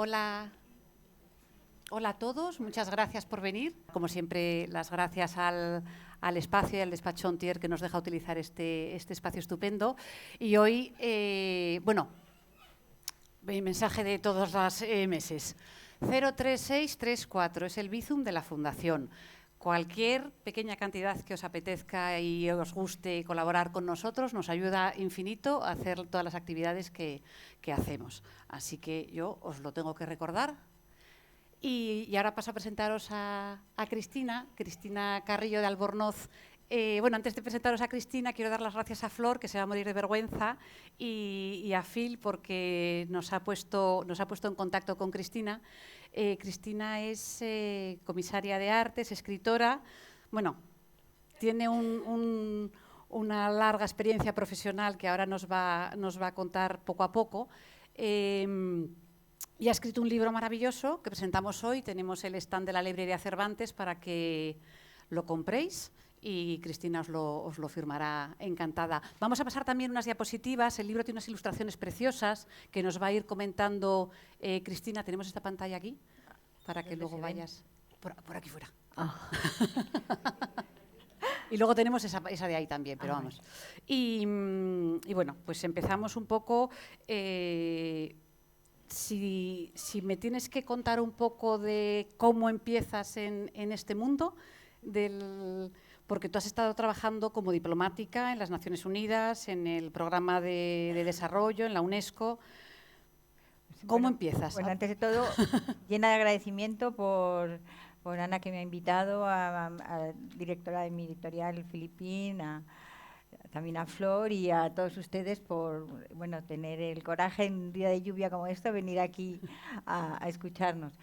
Hola, hola a todos, muchas gracias por venir. Como siempre, las gracias al espacio y al despacho Ontier que nos deja utilizar este espacio estupendo. Y hoy, mi mensaje de todos los meses. 03634 es el Bizum de la Fundación. Cualquier pequeña cantidad que os apetezca y os guste colaborar con nosotros nos ayuda infinito a hacer todas las actividades que hacemos. Así que yo os lo tengo que recordar. Y ahora paso a presentaros a Cristina Carrillo de Albornoz. Antes de presentaros a Cristina, quiero dar las gracias a Flor, que se va a morir de vergüenza, y a Phil, porque nos ha puesto en contacto con Cristina. Cristina es comisaria de artes, escritora. Bueno, tiene una larga experiencia profesional que ahora nos va a contar poco a poco. Y ha escrito un libro maravilloso que presentamos hoy. Tenemos el stand de la librería Cervantes para que lo compréis y Cristina os lo firmará encantada. Vamos a pasar también unas diapositivas. El libro tiene unas ilustraciones preciosas que nos va a ir comentando Cristina. Tenemos esta pantalla aquí para que luego vayas por aquí fuera. Ah. Y luego tenemos esa de ahí también, pero vamos. Y bueno, pues empezamos un poco. Si me tienes que contar un poco de cómo empiezas en este mundo, porque tú has estado trabajando como diplomática en las Naciones Unidas, en el programa de desarrollo, en la UNESCO. ¿Cómo empiezas? Bueno, antes de todo, llena de agradecimiento por Ana, que me ha invitado, a directora de mi editorial Filipín, también a Flor y a todos ustedes por tener el coraje en un día de lluvia como esto, venir aquí a escucharnos.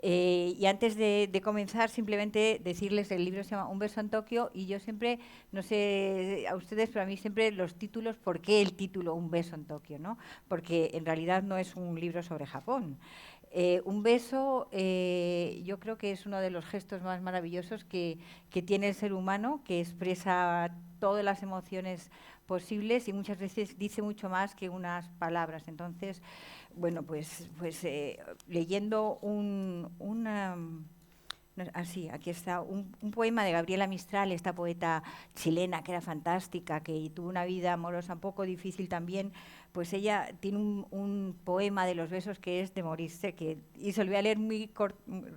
Y antes de comenzar, simplemente decirles, el libro se llama Un beso en Tokio, y yo siempre, no sé a ustedes, pero a mí siempre los títulos, ¿por qué el título Un beso en Tokio, ¿no? Porque en realidad no es un libro sobre Japón. Un beso, yo creo que es uno de los gestos más maravillosos que tiene el ser humano, que expresa todas las emociones posibles y muchas veces dice mucho más que unas palabras. Entonces, bueno, pues leyendo aquí está un poema de Gabriela Mistral, esta poeta chilena que era fantástica, que tuvo una vida amorosa un poco difícil también. Pues ella tiene un poema de los besos que es de morirse, y se lo voy a leer muy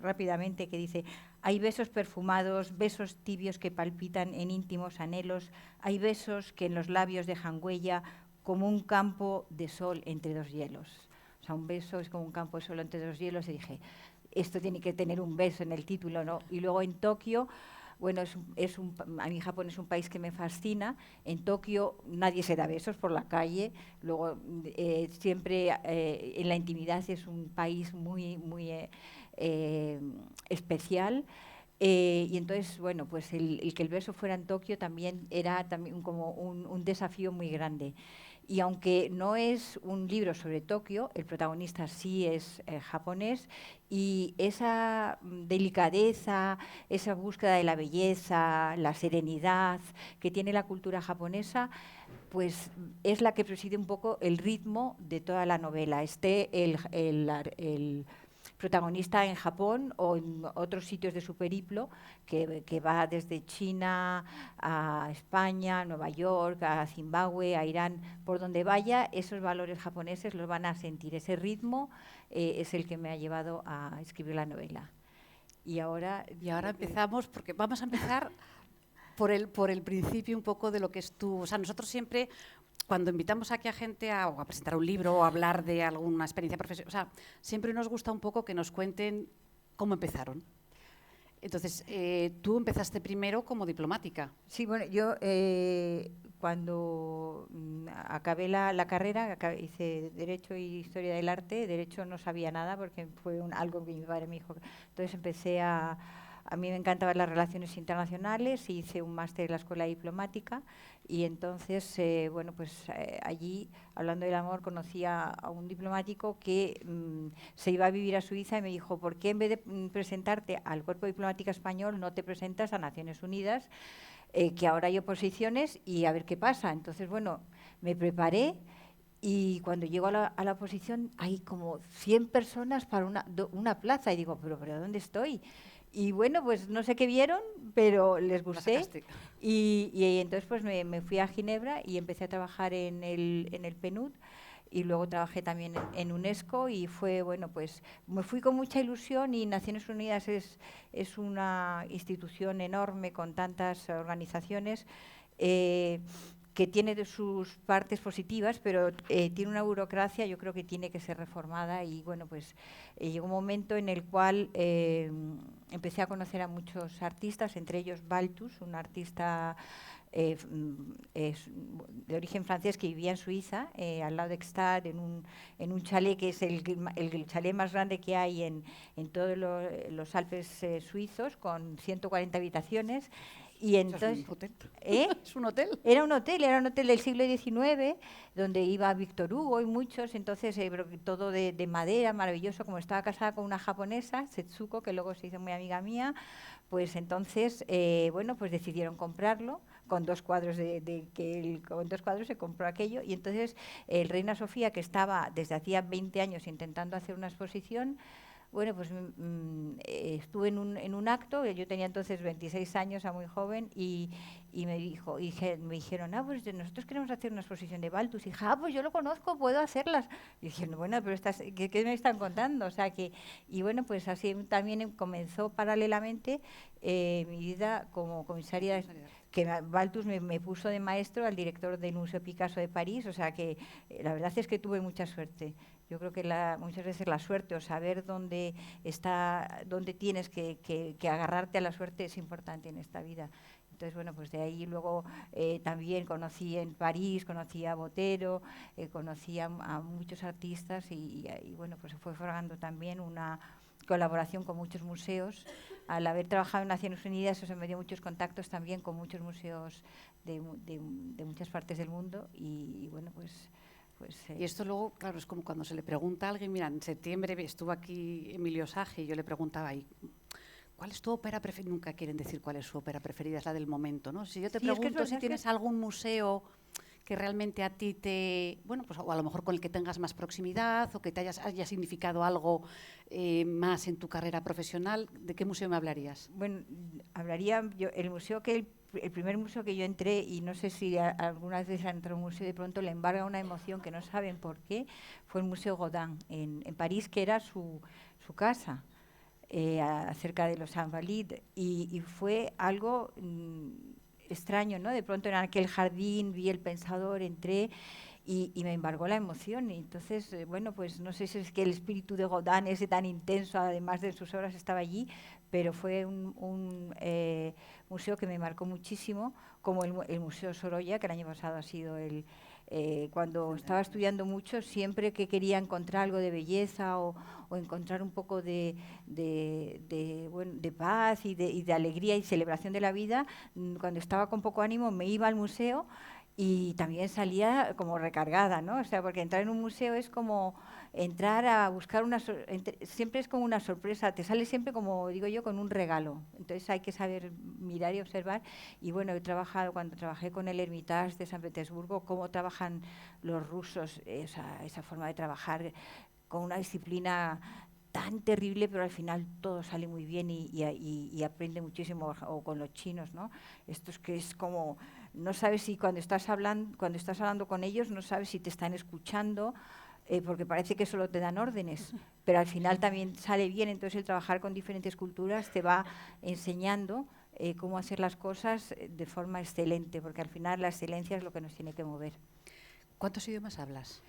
rápidamente, que dice: hay besos perfumados, besos tibios que palpitan en íntimos anhelos, hay besos que en los labios dejan huella como un campo de sol entre dos hielos. O sea, un beso es como un campo de sol entre dos hielos, y dije, esto tiene que tener un beso en el título, ¿no? Y luego en Tokio, bueno, a mí Japón es un país que me fascina. En Tokio nadie se da besos por la calle. Luego, siempre en la intimidad es un país muy especial. Y entonces, bueno, pues el que el beso fuera en Tokio también era como un desafío muy grande. Y aunque no es un libro sobre Tokio, el protagonista sí es japonés, y esa delicadeza, esa búsqueda de la belleza, la serenidad que tiene la cultura japonesa, pues es la que preside un poco el ritmo de toda la novela. El protagonista en Japón o en otros sitios de su periplo, que va desde China a España, Nueva York, a Zimbabue, a Irán, por donde vaya, esos valores japoneses los van a sentir. Ese ritmo es el que me ha llevado a escribir la novela. Y ahora empezamos, porque vamos a empezar por el principio un poco de lo que es tú. O sea, nosotros siempre, cuando invitamos aquí a gente a presentar un libro o a hablar de alguna experiencia profesional, o sea, siempre nos gusta un poco que nos cuenten cómo empezaron. Entonces, tú empezaste primero como diplomática. Sí, bueno, yo cuando acabé la carrera, hice Derecho y Historia del Arte. Derecho no sabía nada porque fue algo que mi padre me dijo. Entonces empecé a mí me encantaban las relaciones internacionales, hice un máster en la Escuela Diplomática, y entonces, allí, hablando del amor, conocí a un diplomático que se iba a vivir a Suiza, y me dijo: ¿por qué en vez de presentarte al Cuerpo Diplomático Español no te presentas a Naciones Unidas, que ahora hay oposiciones, y a ver qué pasa? Entonces, bueno, me preparé Y cuando llego a la oposición hay como 100 personas para una plaza y digo, pero ¿dónde estoy? Y bueno, pues no sé qué vieron, pero les La gusté sacaste. y entonces pues me fui a Ginebra y empecé a trabajar en el PNUD y luego trabajé también en UNESCO y fue, bueno, pues me fui con mucha ilusión y Naciones Unidas es una institución enorme con tantas organizaciones. eh, que tiene de sus partes positivas, pero tiene una burocracia, yo creo que tiene que ser reformada y bueno, pues llegó un momento en el cual empecé a conocer a muchos artistas, entre ellos Balthus, un artista de origen francés que vivía en Suiza, al lado de Gstaad, en un chalet que es el chalet más grande que hay en todos los Alpes suizos, con 140 habitaciones. Y Eso es un entonces, hotel. ¿eh? Es un hotel. Era un hotel del siglo XIX, donde iba Víctor Hugo y muchos, entonces todo de madera, maravilloso, como estaba casada con una japonesa, Setsuko, que luego se hizo muy amiga mía, pues entonces, bueno, pues decidieron comprarlo, con dos cuadros con dos cuadros se compró aquello, y entonces el Reina Sofía, que estaba desde hacía 20 años intentando hacer una exposición, bueno, pues estuve en un acto, yo tenía entonces 26 años, era muy joven, y me dijeron, pues nosotros queremos hacer una exposición de Balthus. Y dije, pues yo lo conozco, puedo hacerlas. Y dije, bueno, pero ¿qué me están contando? O sea que, y bueno, pues así también comenzó paralelamente mi vida como comisaria, que Balthus me puso de maestro al director del Museo Picasso de París, o sea que la verdad es que tuve mucha suerte. Yo creo que muchas veces la suerte o saber dónde tienes que agarrarte a la suerte es importante en esta vida. Entonces, bueno, pues de ahí luego también conocí en París, conocí a Botero, conocí a muchos artistas y bueno, pues se fue formando también una colaboración con muchos museos. Al haber trabajado en Naciones Unidas, eso me dio muchos contactos también con muchos museos de muchas partes del mundo y bueno, pues y esto luego, claro, es como cuando se le pregunta a alguien, mira, en septiembre estuvo aquí Emilio Sagi y yo le preguntaba ahí, ¿cuál es tu ópera preferida? Nunca quieren decir cuál es su ópera preferida, es la del momento, ¿no? Si yo te sí, es que pregunto si tienes algún museo que realmente a ti bueno, pues o a lo mejor con el que tengas más proximidad o que te haya significado algo más en tu carrera profesional, ¿de qué museo me hablarías? Bueno, hablaría yo, el primer museo que yo entré, y no sé si algunas veces entró a un museo y de pronto le embarga una emoción que no saben por qué, fue el Museo Rodin en París, que era su casa, cerca de los Invalides, y fue algo extraño, ¿no? De pronto en aquel jardín vi El Pensador, entré y me embargó la emoción. Y entonces, bueno, pues no sé si es que el espíritu de Godin, ese tan intenso, además de sus obras, estaba allí, pero fue un museo que me marcó muchísimo, como el Museo Sorolla, que el año pasado ha sido cuando estaba estudiando mucho, siempre que quería encontrar algo de belleza o encontrar un poco bueno, de paz y de alegría y celebración de la vida, cuando estaba con poco ánimo me iba al museo y también salía como recargada, ¿no? O sea, porque entrar en un museo es como entrar a buscar siempre es como una sorpresa, te sale siempre, como digo yo, con un regalo. Entonces hay que saber mirar y observar. Y bueno, cuando trabajé con el Hermitage de San Petersburgo, cómo trabajan los rusos, esa forma de trabajar con una disciplina tan terrible, pero al final todo sale muy bien y aprende muchísimo, o con los chinos, ¿no? Esto es que es como, no sabes si cuando estás hablando con ellos, no sabes si te están escuchando, porque parece que solo te dan órdenes, pero al final también sale bien. Entonces el trabajar con diferentes culturas te va enseñando cómo hacer las cosas de forma excelente, porque al final la excelencia es lo que nos tiene que mover. ¿Cuántos idiomas hablas?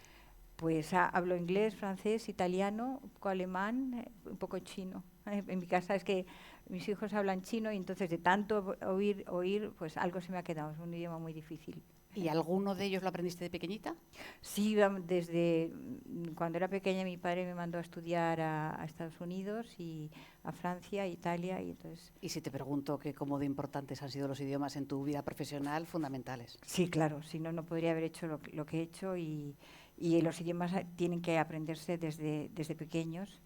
Pues hablo inglés, francés, italiano, un poco alemán, un poco chino. En mi casa es que mis hijos hablan chino y entonces de tanto oír, pues algo se me ha quedado. Es un idioma muy difícil. ¿Y alguno de ellos lo aprendiste de pequeñita? Sí, desde cuando era pequeña mi padre me mandó a estudiar a Estados Unidos y a Francia, Italia y entonces... Y si te pregunto que cómo de importantes han sido los idiomas en tu vida profesional, fundamentales. Sí, claro, si no, no podría haber hecho lo que he hecho y los idiomas tienen que aprenderse desde pequeños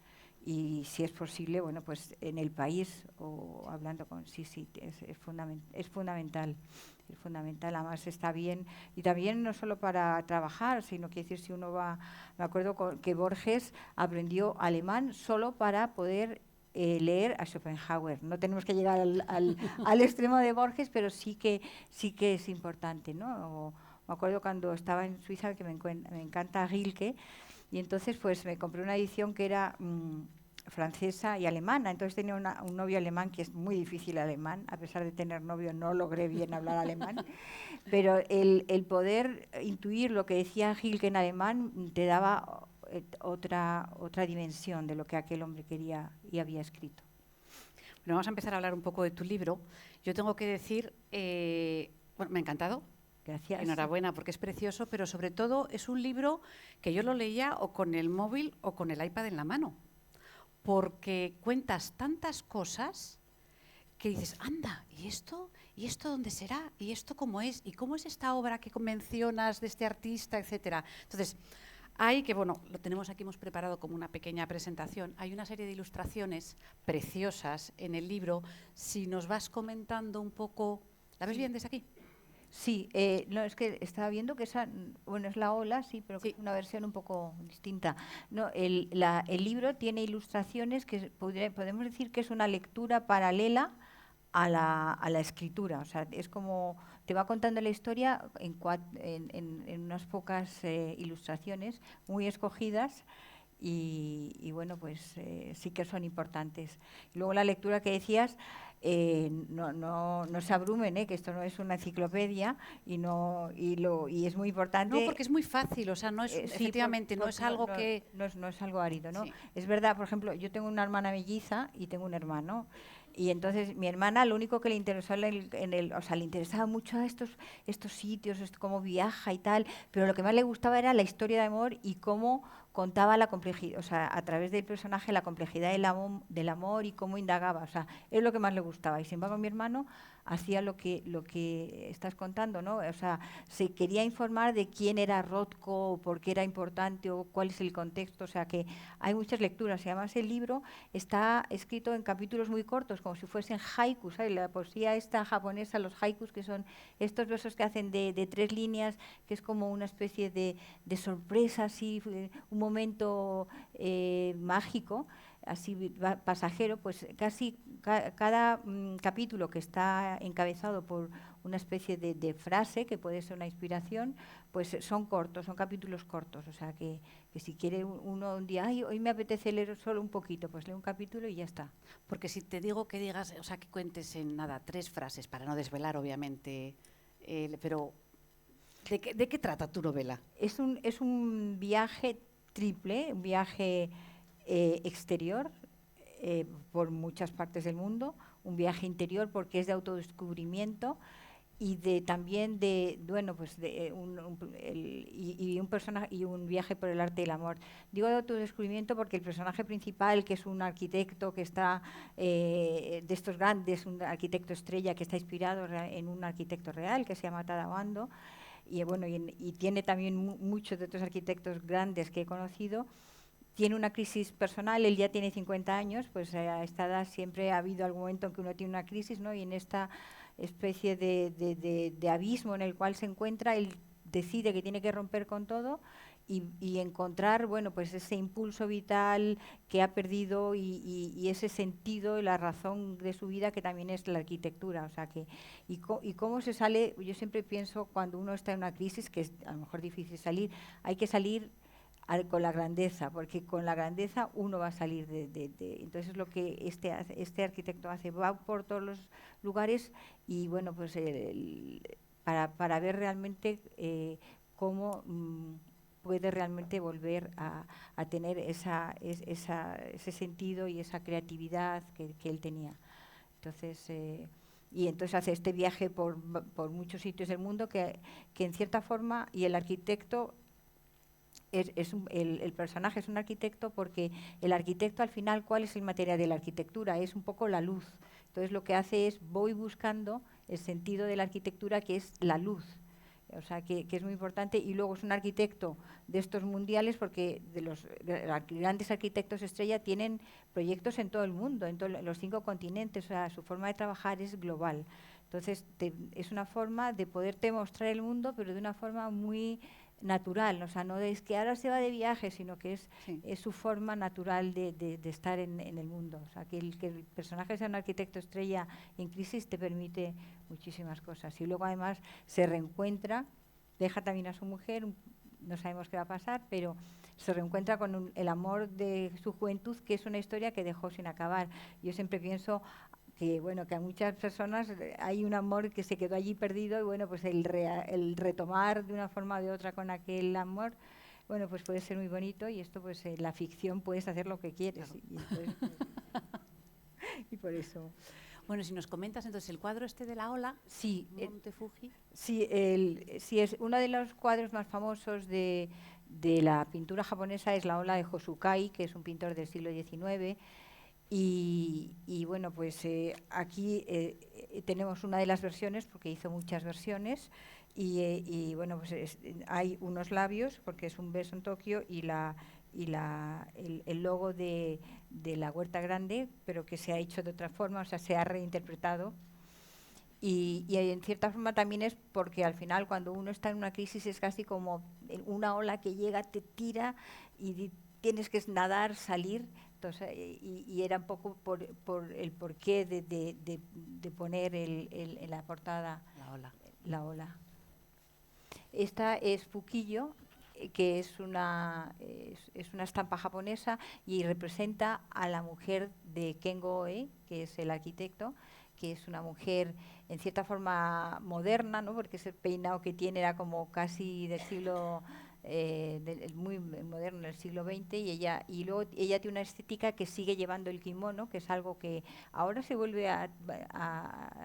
y si es posible, bueno, pues en el país o hablando con... Sí, es fundamental. Es fundamental, además está bien, y también no solo para trabajar, sino que decir, si uno va, me acuerdo que Borges aprendió alemán solo para poder leer a Schopenhauer. No tenemos que llegar al extremo de Borges, pero sí que es importante, ¿no? Me acuerdo cuando estaba en Suiza que me encanta Rilke, y entonces pues me compré una edición que era francesa y alemana. Entonces tenía un novio alemán, que es muy difícil alemán, a pesar de tener novio no logré bien hablar alemán, pero el poder intuir lo que decía Rilke en alemán te daba otra dimensión de lo que aquel hombre quería y había escrito. Bueno, vamos a empezar a hablar un poco de tu libro. Yo tengo que decir, bueno, me ha encantado. Gracias. Enhorabuena, porque es precioso, pero sobre todo es un libro que yo lo leía o con el móvil o con el iPad en la mano, porque cuentas tantas cosas que dices, anda, ¿y esto? ¿Y esto dónde será? ¿Y esto cómo es? ¿Y cómo es esta obra que mencionas de este artista, etcétera? Entonces, hay que, bueno, lo tenemos aquí, hemos preparado como una pequeña presentación. Hay una serie de ilustraciones preciosas en el libro. Si nos vas comentando un poco, ¿la ves bien desde aquí? Sí, no, es que estaba viendo que esa, bueno, es la ola, sí, pero sí, una versión un poco distinta. No, el libro tiene ilustraciones que podemos decir que es una lectura paralela a la escritura. O sea, es como te va contando la historia en unas pocas ilustraciones muy escogidas. Y bueno, pues sí que son importantes. Y luego la lectura que decías, no se abrumen, que esto no es una enciclopedia y es muy importante. No, porque es muy fácil, o sea, no es, sí, efectivamente, no es algo que... No es algo árido, ¿no? Sí. Es verdad, por ejemplo, yo tengo una hermana melliza y tengo un hermano. Y entonces mi hermana lo único que le interesó o sea, le interesaba mucho a estos sitios, cómo viaja y tal, pero lo que más le gustaba era la historia de amor y cómo contaba la complejidad, o sea, a través del personaje la complejidad del amor y cómo indagaba, o sea, es lo que más le gustaba. Y sin embargo mi hermano hacía lo que estás contando, ¿no? O sea, se quería informar de quién era Rothko, por qué era importante o cuál es el contexto, o sea que hay muchas lecturas y además el libro está escrito en capítulos muy cortos, como si fuesen haikus, ¿sabes? La poesía esta japonesa, los haikus, que son estos versos que hacen de 3 líneas, que es como una especie de sorpresa, así, un momento mágico, así pasajero, pues casi cada capítulo que está encabezado por una especie de frase que puede ser una inspiración, pues son cortos, son capítulos cortos, o sea que si quiere uno un día, ay, hoy me apetece leer solo un poquito, pues lee un capítulo y ya está. Porque si te digo que digas, o sea, que cuentes en nada 3 frases, para no desvelar obviamente, pero ¿de qué trata tu novela? Es un viaje triple, un viaje exterior por muchas partes del mundo, un viaje interior porque es de autodescubrimiento y también de bueno pues de un personaje y un viaje por el arte del amor. Digo de autodescubrimiento porque el personaje principal, que es un arquitecto que está de estos grandes, un arquitecto estrella que está inspirado en un arquitecto real que se llama Tadawando, y bueno y tiene también muchos de otros arquitectos grandes que he conocido. Tiene una crisis personal, él ya tiene 50 años, pues a esta edad siempre ha habido algún momento en que uno tiene una crisis, ¿no? Y en esta especie de abismo en el cual se encuentra, él decide que tiene que romper con todo y encontrar, bueno, pues ese impulso vital que ha perdido y ese sentido y la razón de su vida que también es la arquitectura. O sea que y cómo se sale, yo siempre pienso cuando uno está en una crisis, que es a lo mejor difícil salir, hay que salir con la grandeza, porque con la grandeza uno va a salir entonces es lo que este arquitecto hace, va por todos los lugares y bueno, pues para ver realmente cómo puede realmente volver a tener ese sentido y esa creatividad que él tenía. Entonces y entonces hace este viaje por muchos sitios del mundo que en cierta forma, y el arquitecto el personaje es un arquitecto porque el arquitecto al final, ¿cuál es el material de la arquitectura? Es un poco la luz. Entonces lo que hace es voy buscando el sentido de la arquitectura, que es la luz. o sea, que es muy importante, y luego es un arquitecto de estos mundiales, porque de los grandes arquitectos estrella tienen proyectos en todo el mundo, en todos los 5 continentes, o sea, su forma de trabajar es global. Entonces, es una forma de poderte mostrar el mundo, pero de una forma muy natural, o sea, no es que ahora se va de viaje, sino que es su forma natural de estar en el mundo. O sea, que el personaje sea un arquitecto estrella en crisis te permite muchísimas cosas. Y luego además se reencuentra, deja también a su mujer, no sabemos qué va a pasar, pero se reencuentra con el amor de su juventud, que es una historia que dejó sin acabar. Yo siempre pienso que bueno, que a muchas personas hay un amor que se quedó allí perdido, y bueno, pues el retomar de una forma o de otra con aquel amor, bueno, pues puede ser muy bonito, y esto pues la ficción puedes hacer lo que quieres. Claro. Y entonces, pues, y por eso. Bueno, si nos comentas entonces el cuadro este de la ola, sí, Monte Fuji. Sí, sí, es uno de los cuadros más famosos de la pintura japonesa, es la ola de Hosukai, que es un pintor del siglo XIX. Y bueno, pues aquí tenemos una de las versiones, porque hizo muchas versiones, y bueno, pues hay unos labios, porque es un beso en Tokio, y el logo de la Huerta Grande, pero que se ha hecho de otra forma, o sea, se ha reinterpretado. Y en cierta forma también es porque al final, cuando uno está en una crisis, es casi como una ola que llega, te tira y tienes que nadar, salir. Entonces, y era un poco por el porqué de poner en la portada la ola. Esta es Fukiyo, que es una estampa japonesa, y representa a la mujer de Kengo Oe, que es el arquitecto, que es una mujer en cierta forma moderna, ¿no? Porque ese peinado que tiene era como casi del siglo muy moderno, del siglo XX, y luego ella tiene una estética que sigue llevando el kimono, que es algo que ahora se vuelve a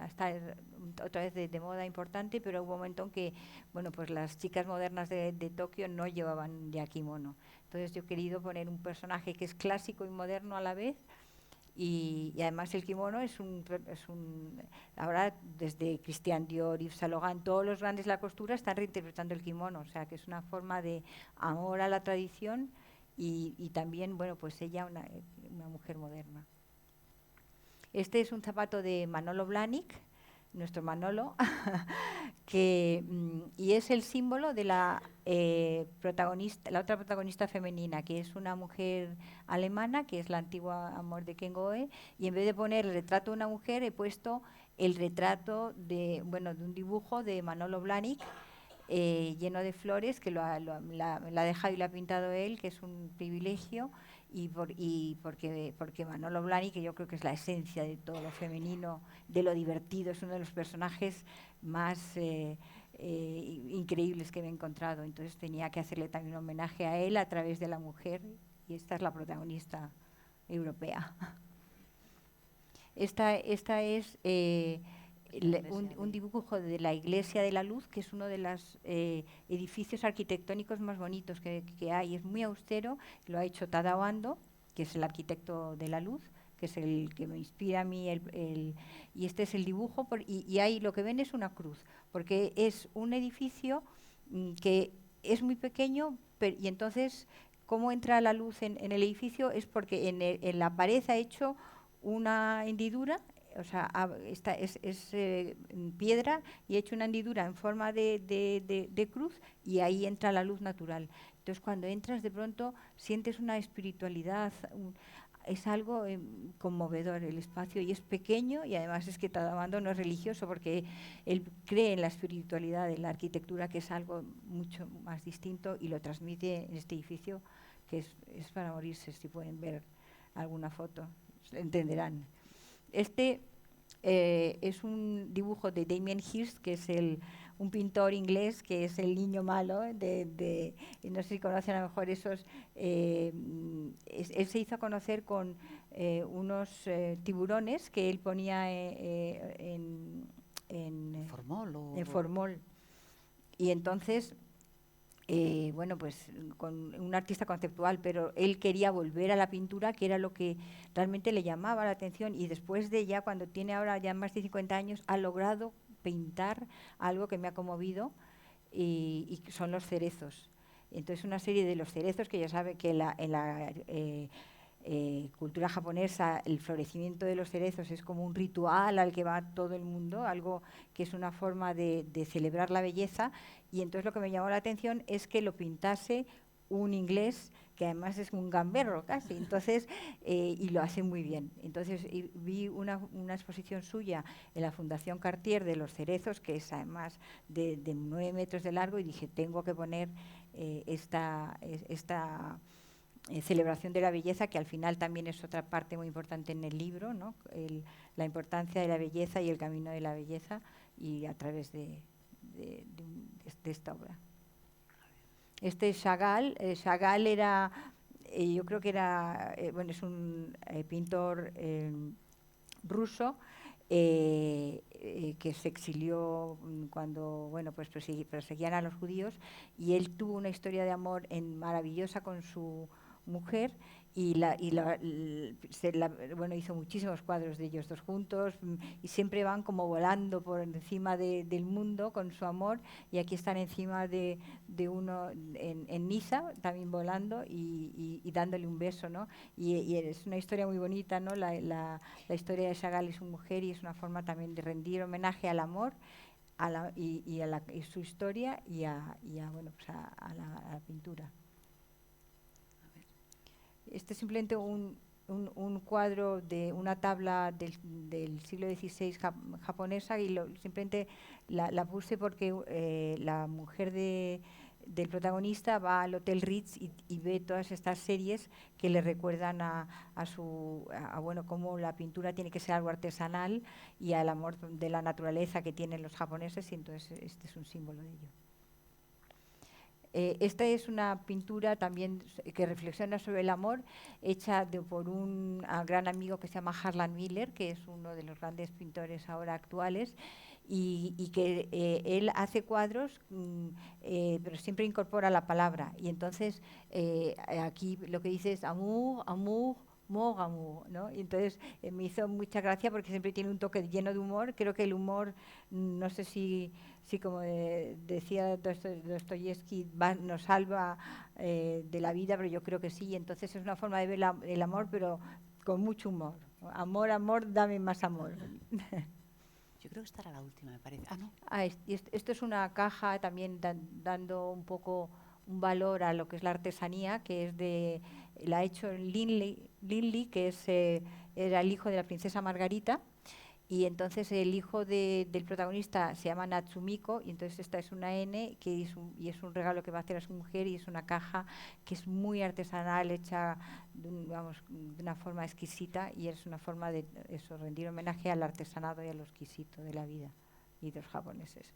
estar otra vez de moda importante, pero hubo un momento en que bueno, pues las chicas modernas de Tokio no llevaban ya kimono. Entonces yo he querido poner un personaje que es clásico y moderno a la vez. Y además el kimono es un ahora desde Christian Dior, Yves Saint Laurent, todos los grandes de la costura están reinterpretando el kimono, o sea que es una forma de amor a la tradición, y también, bueno, pues ella una mujer moderna. Este es un zapato de Manolo Blahnik, nuestro Manolo, y es el símbolo de la protagonista, la otra protagonista femenina, que es una mujer alemana, que es la antigua amor de Ken Goe, y en vez de poner el retrato de una mujer, he puesto el retrato de un dibujo de Manolo Blahnik, lleno de flores, que la ha dejado y la ha pintado él, que es un privilegio, porque Manolo Blahnik, que yo creo que es la esencia de todo lo femenino, de lo divertido, es uno de los personajes más increíbles que me he encontrado. Entonces tenía que hacerle también un homenaje a él a través de la mujer, y esta es la protagonista europea. Esta es un dibujo de la Iglesia de la Luz, que es uno de los edificios arquitectónicos más bonitos que hay. Es muy austero, lo ha hecho Tadao Ando, que es el arquitecto de la luz, que es el que me inspira a mí, y este es el dibujo, y ahí lo que ven es una cruz, porque es un edificio que es muy pequeño, y entonces cómo entra la luz en el edificio es porque en la pared ha hecho una hendidura, o sea, es piedra, y he hecho una hendidura en forma de cruz, y ahí entra la luz natural. Entonces, cuando entras, de pronto sientes una espiritualidad, es algo conmovedor el espacio, y es pequeño, y además es que Tadao Ando no es religioso, porque él cree en la espiritualidad de la arquitectura, que es algo mucho más distinto, y lo transmite en este edificio, que es para morirse. Si pueden ver alguna foto, entenderán. Este es un dibujo de Damien Hirst, que es un pintor inglés, que es el niño malo no sé si conocen a lo mejor esos. Él se hizo conocer con unos tiburones que él ponía en formol. Y entonces bueno, pues con un artista conceptual, pero él quería volver a la pintura, que era lo que realmente le llamaba la atención, y después de ya, cuando tiene ahora ya más de 50 años, ha logrado pintar algo que me ha conmovido, y son los cerezos. Entonces una serie de los cerezos, que ya sabe que en la cultura japonesa el florecimiento de los cerezos es como un ritual al que va todo el mundo, algo que es una forma de celebrar la belleza, y entonces lo que me llamó la atención es que lo pintase un inglés que además es un gamberro casi, entonces, y lo hace muy bien. Entonces vi una exposición suya en la Fundación Cartier de los cerezos, que es además de 9 metros de largo, y dije, tengo que poner esta celebración de la belleza, que al final también es otra parte muy importante en el libro, ¿no? La importancia de la belleza y el camino de la belleza, y a través de esta obra. Este es Chagall. Chagall era, yo creo que era, bueno, es un pintor ruso que se exilió cuando, bueno, pues perseguían a los judíos, y él tuvo una historia de amor maravillosa con su mujer, bueno, hizo muchísimos cuadros de ellos dos juntos, y siempre van como volando por encima del mundo con su amor, y aquí están encima de uno en Niza, también volando y dándole un beso, ¿no? Y es una historia muy bonita, ¿no? La historia de Chagall y su mujer, y es una forma también de rendir homenaje al amor, y su historia, bueno, pues a la pintura. Este es simplemente un cuadro de una tabla del siglo XVI japonesa, y simplemente la puse porque la mujer del protagonista va al Hotel Ritz y ve todas estas series que le recuerdan a bueno, cómo la pintura tiene que ser algo artesanal y al amor de la naturaleza que tienen los japoneses, y entonces este es un símbolo de ello. Esta es una pintura también que reflexiona sobre el amor, hecha por un gran amigo que se llama Harlan Miller, que es uno de los grandes pintores ahora actuales, y que él hace cuadros, pero siempre incorpora la palabra. Y entonces aquí lo que dice es amour, amour, mort, amour, ¿no? Y entonces me hizo mucha gracia porque siempre tiene un toque lleno de humor. Creo que el humor, no sé si como decía Dostoyevsky, nos salva de la vida, pero yo creo que sí. Y entonces es una forma de ver el amor, pero con mucho humor. Amor, amor, dame más amor. Yo creo que esta era la última, me parece. Ah, no. Esto es una caja también dando un poco un valor a lo que es la artesanía, que es la ha hecho Linley, que era el hijo de la princesa Margarita, y entonces el hijo del protagonista se llama Natsumiko, y entonces esta es una N, y es un regalo que va a hacer a su mujer, y es una caja que es muy artesanal, hecha de una forma exquisita, y es una forma de rendir homenaje al artesanado y a lo exquisito de la vida y de los japoneses.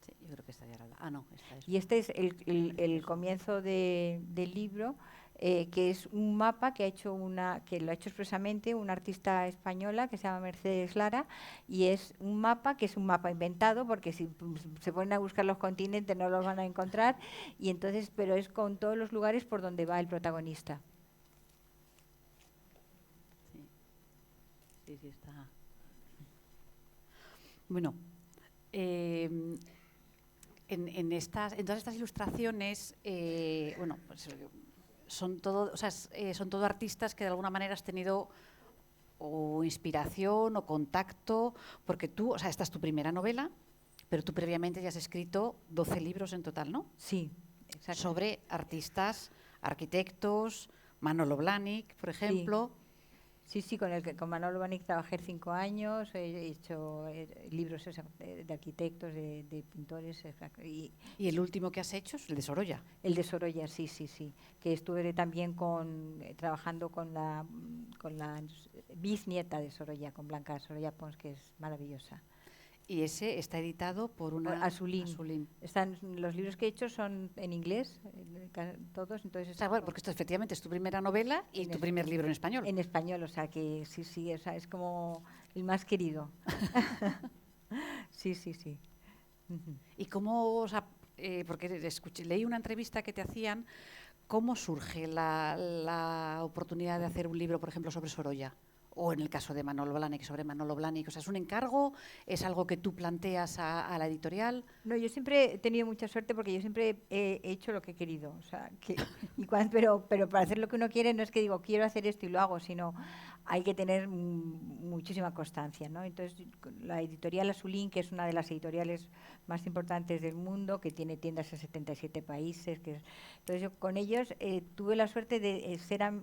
Sí, yo creo que esta ya era la... no, esta es... Y este es el comienzo del libro, que es un mapa que lo ha hecho expresamente una artista española que se llama Mercedes Lara, y es un mapa que es un mapa inventado, porque si se ponen a buscar los continentes no los van a encontrar, y entonces, pero es con todos los lugares por donde va el protagonista. Sí, está. Bueno, en todas estas ilustraciones, bueno, pues, son todo artistas que de alguna manera has tenido o inspiración o contacto, porque tú, o sea, esta es tu primera novela, pero tú previamente ya has escrito 12 libros en total, ¿no? Sí, exacto. Sobre artistas, arquitectos, Manolo Blahnik, por ejemplo. Sí, con Manolo Blahnik trabajé 5 años, he hecho libros de arquitectos, de pintores. ¿Y el último que has hecho es el de Sorolla? El de Sorolla, sí, que estuve también trabajando con la bisnieta de Sorolla, con Blanca Sorolla Pons, que es maravillosa. Y ese está editado por una... Asulín. Los libros que he hecho son en inglés, todos. Entonces, o sea, bueno, porque esto efectivamente es tu primera novela y tu primer libro en español. En español, o sea que sí, es como el más querido. Sí. ¿Y cómo, o sea, porque leí una entrevista que te hacían, cómo surge la oportunidad de hacer un libro, por ejemplo, sobre Sorolla? O en el caso de Manolo Blahnik, sobre Manolo Blahnik, o sea, ¿es un encargo? ¿Es algo que tú planteas a la editorial? No, yo siempre he tenido mucha suerte porque yo siempre he hecho lo que he querido. O sea, pero para hacer lo que uno quiere no es que digo quiero hacer esto y lo hago, sino hay que tener muchísima constancia, ¿no? Entonces, la editorial Asulín, que es una de las editoriales más importantes del mundo, que tiene tiendas en 77 países, entonces yo con ellos tuve la suerte de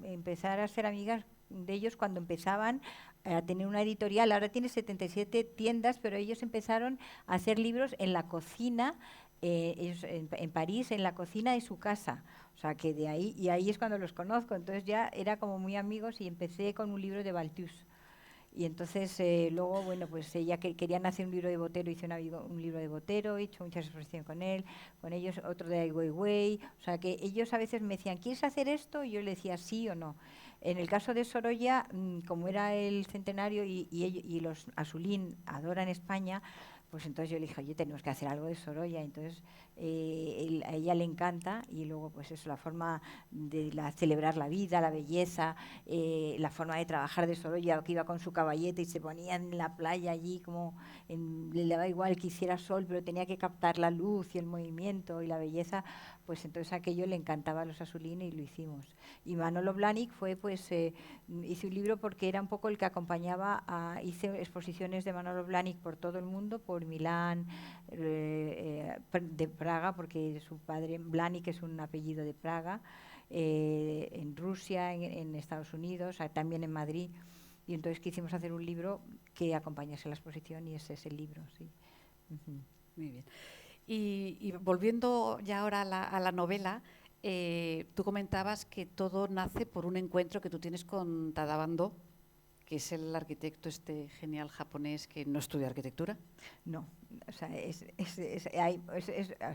empezar a ser amigas de ellos cuando empezaban a tener una editorial. Ahora tiene 77 tiendas, pero ellos empezaron a hacer libros en la cocina, en París, en la cocina de su casa. O sea, que de ahí, y ahí es cuando los conozco. Entonces ya era como muy amigos y empecé con un libro de Balthus. Y entonces luego, bueno, pues ella querían hacer un libro de Botero, hice un libro de Botero, he hecho muchas exposiciones con ellos, otro de Ai Weiwei. O sea, que ellos a veces me decían, ¿quieres hacer esto? Y yo le decía sí o no. En el caso de Sorolla, como era el centenario y los Asulín adoran España, pues entonces yo le dije, oye, tenemos que hacer algo de Sorolla. Entonces a ella le encanta y luego pues eso, la forma de celebrar la vida, la belleza, la forma de trabajar de Sorolla, que iba con su caballete y se ponía en la playa allí como le daba igual que hiciera sol, pero tenía que captar la luz y el movimiento y la belleza, pues entonces aquello le encantaba a los Asulín y lo hicimos. Y Manolo Blahnik fue, pues, hice un libro porque era un poco el que acompañaba, hice exposiciones de Manolo Blahnik por todo el mundo, por Milán, de Praga, porque su padre Blahnik es un apellido de Praga, en Rusia, en Estados Unidos, también en Madrid. Y entonces quisimos hacer un libro que acompañase la exposición y ese es el libro, sí. Muy bien. Y volviendo ya ahora a la novela, tú comentabas que todo nace por un encuentro que tú tienes con Tadabando, que es el arquitecto este genial japonés que no estudia arquitectura. No, o sea,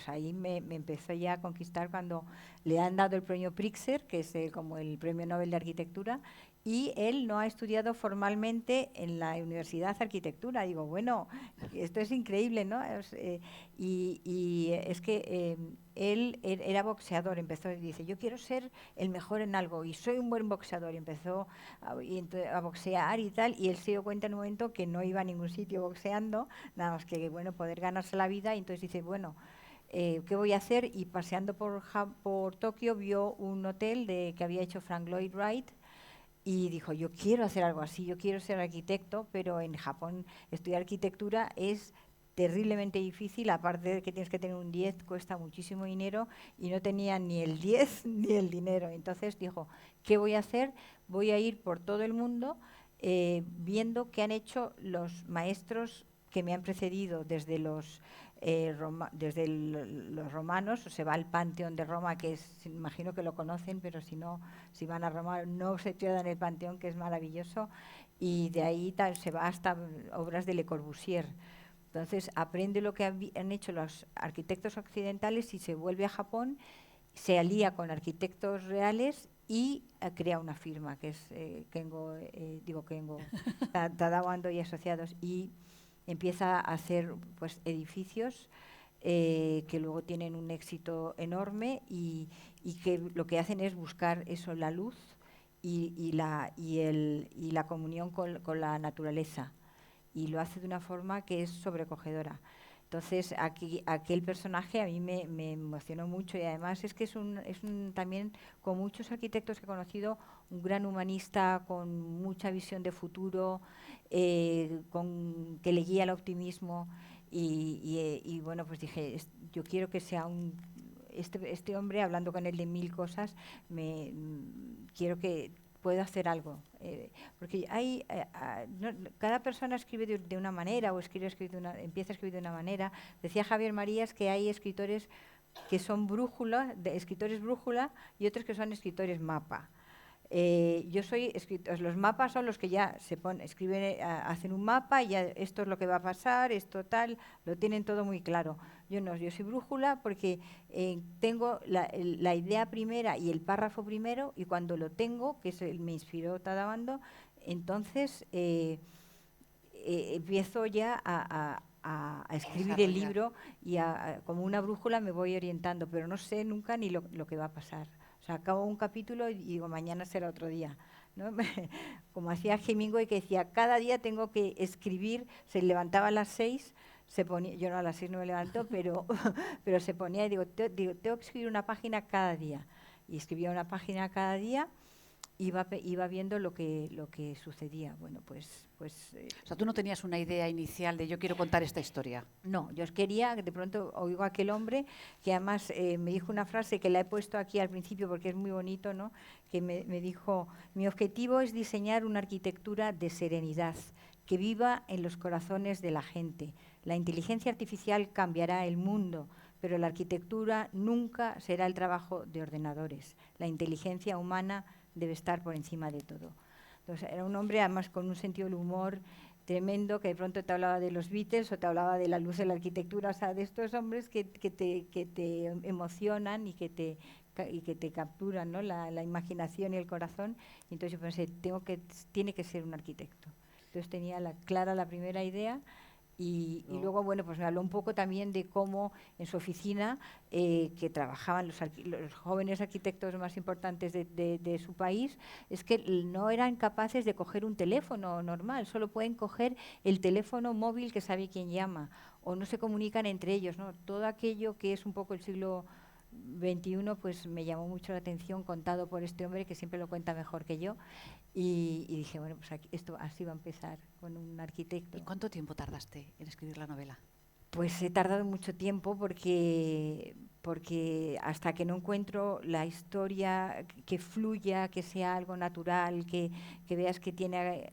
ahí me empezó ya a conquistar cuando le han dado el premio Pritzker, que es como el premio Nobel de Arquitectura, y él no ha estudiado formalmente en la Universidad de Arquitectura. Digo, bueno, esto es increíble, ¿no? Y es que él era boxeador, empezó y dice, yo quiero ser el mejor en algo y soy un buen boxeador. Y empezó a boxear y tal, y él se dio cuenta en un momento que no iba a ningún sitio boxeando, nada más que, bueno, poder ganarse la vida, y entonces dice, bueno, ¿qué voy a hacer? Y paseando por Tokio vio un hotel que había hecho Frank Lloyd Wright, y dijo, yo quiero hacer algo así, yo quiero ser arquitecto, pero en Japón estudiar arquitectura es terriblemente difícil, aparte de que tienes que tener un 10, cuesta muchísimo dinero, y no tenía ni el 10 ni el dinero. Entonces dijo, ¿qué voy a hacer? Voy a ir por todo el mundo viendo qué han hecho los maestros que me han precedido desde los los romanos. Se va al Panteón de Roma, que es, imagino que lo conocen, pero si no, si van a Roma no se pierdan el Panteón, que es maravilloso, y de ahí se va hasta obras de Le Corbusier. Entonces aprende lo que han hecho los arquitectos occidentales y se vuelve a Japón, se alía con arquitectos reales y crea una firma que es Kengo Tadao Ando y Asociados, y empieza a hacer pues edificios que luego tienen un éxito enorme y que lo que hacen es buscar eso, la luz y la comunión con la naturaleza, y lo hace de una forma que es sobrecogedora. Entonces, aquel personaje a mí me emocionó mucho, y además es que es también, con muchos arquitectos que he conocido, un gran humanista con mucha visión de futuro, que le guía el optimismo, y bueno, pues dije, yo quiero que sea este hombre, hablando con él de mil cosas, quiero que pueda hacer algo. Porque cada persona escribe de una manera, o empieza a escribir de una manera. Decía Javier Marías que hay escritores que son escritores brújula, y otros que son escritores mapa. Yo soy los mapas son los que ya escriben, hacen un mapa y ya esto es lo que va a pasar, esto tal, lo tienen todo muy claro. Yo no, yo soy brújula porque tengo la idea primera y el párrafo primero, y cuando lo tengo, que me inspiró Tadabando, entonces empiezo ya a escribir el libro, y como una brújula me voy orientando, pero no sé nunca ni lo que va a pasar. O sea, acabo un capítulo y digo, mañana será otro día. ¿no? Como hacía Hemingway, que decía, cada día tengo que escribir, se levantaba a las 6, se ponía, yo no, a las 6 no me levanto, pero, pero se ponía y digo, tengo que escribir una página cada día. Y escribía una página cada día, iba viendo lo que sucedía. Bueno, O sea, tú no tenías una idea inicial de yo quiero contar esta historia. no, yo quería, de pronto oigo a aquel hombre que además me dijo una frase que la he puesto aquí al principio porque es muy bonito, ¿no? Que me dijo, mi objetivo es diseñar una arquitectura de serenidad que viva en los corazones de la gente. La inteligencia artificial cambiará el mundo, pero la arquitectura nunca será el trabajo de ordenadores. La inteligencia humana debe estar por encima de todo. Entonces, era un hombre además con un sentido del humor tremendo, que de pronto te hablaba de los Beatles o te hablaba de la luz de la arquitectura, o sea, de estos hombres que te emocionan y que te capturan, ¿no? la imaginación y el corazón. Y entonces yo pensé, tiene que ser un arquitecto. Entonces tenía clara la primera idea. Y luego, bueno, pues me habló un poco también de cómo en su oficina, que trabajaban los jóvenes arquitectos más importantes de su país, es que no eran capaces de coger un teléfono normal, solo pueden coger el teléfono móvil que sabe quién llama, o no se comunican entre ellos, ¿no? Todo aquello que es un poco el siglo XXI, pues me llamó mucho la atención, contado por este hombre que siempre lo cuenta mejor que yo. Y dije, bueno, pues esto así va a empezar, con un arquitecto. ¿Y cuánto tiempo tardaste en escribir la novela? Pues he tardado mucho tiempo porque hasta que no encuentro la historia que fluya, que sea algo natural, que veas que tiene,